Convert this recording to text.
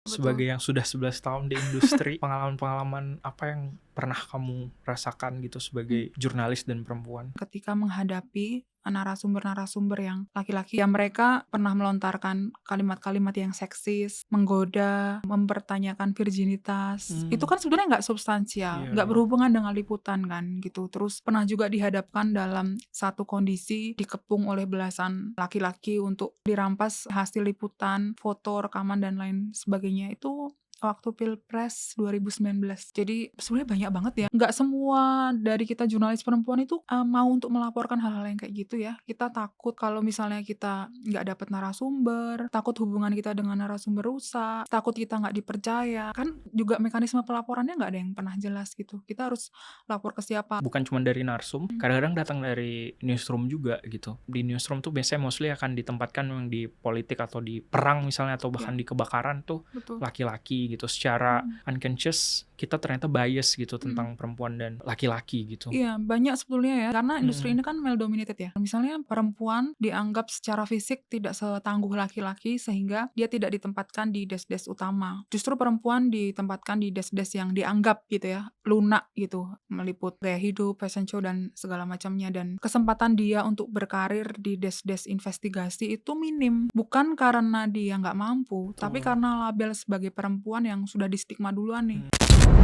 Sebagai Betul. yang sudah 11 tahun di industri, pengalaman-pengalaman apa yang pernah kamu rasakan gitu Mmm. sebagai jurnalis dan perempuan? Ketika menghadapi narasumber-narasumber yang laki-laki, ya mereka pernah melontarkan kalimat-kalimat yang seksis, menggoda, mempertanyakan virginitas. Itu Mmm, kan sebenarnya nggak substansial, iya nggak iya. berhubungan dengan liputan kan gitu. Terus pernah juga dihadapkan dalam satu kondisi dikepung oleh belasan laki-laki untuk dirampas hasil liputan, foto, rekaman, dan lain sebagainya. Itu waktu Pilpres 2019. Jadi sebenarnya banyak banget ya, nggak semua dari kita jurnalis perempuan itu, mau untuk melaporkan hal-hal yang kayak gitu ya. Kita takut kalau misalnya kita nggak dapat narasumber, takut hubungan kita dengan narasumber rusak, takut kita nggak dipercaya. Kan juga mekanisme pelaporannya nggak ada yang pernah jelas gitu. Kita harus lapor ke siapa. Bukan cuma dari narsum, Mmm. kadang-kadang datang dari newsroom juga gitu. Di newsroom tuh biasanya mostly akan ditempatkan memang di politik atau di perang misalnya atau bahkan Iya, di kebakaran tuh betul. laki-laki gitu. Secara Mhm. unconscious kita ternyata bias gitu Mhm. tentang perempuan dan laki-laki gitu. Iya, banyak sebetulnya ya, karena industri Mhm. ini kan male dominated ya. Misalnya perempuan dianggap secara fisik tidak setangguh laki-laki sehingga dia tidak ditempatkan di desk-desk utama. Justru perempuan ditempatkan di desk-desk yang dianggap gitu ya, lunak gitu, meliput gaya hidup, fashion show, dan segala macamnya. Dan kesempatan dia untuk berkarir di desk-desk investigasi itu minim. Bukan karena dia nggak mampu, tapi Betul. karena label sebagai perempuan yang sudah di stigma duluan nih. Mmm.